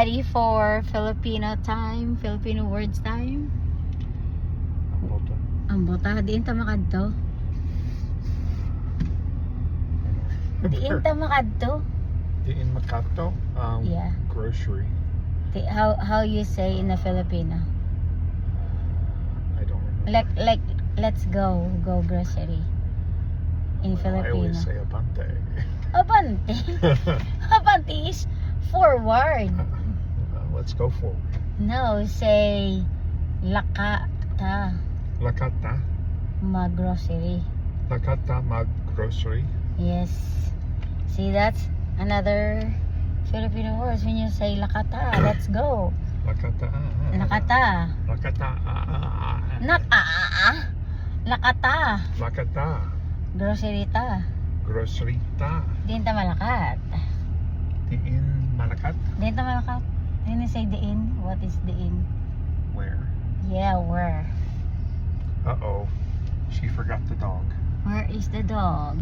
ready for Filipino time, Filipino words time? Ang bota, diin ta makadto. Diin ta makadto. Diin makadto? Yeah. Grocery. How you say in the Filipino? I don't remember. Like let's go grocery in I Filipino. always say abante. Abante. Abante is forward. Let's go forward. No, say lakata Lakata. mag-grocery. Lakata mag grocery. Yes. See, that's another Filipino words when you say lakata. Let's go. Lakata. Lakata. Lakata. Not lakata. Lakata. Grocery ta. Grocery ta. Diin ta malakat. Diin malakat. Diin ta malakat. When you say diin, what is diin? Where? Yeah, where? Uh-oh. She forgot the dog. Where is the dog?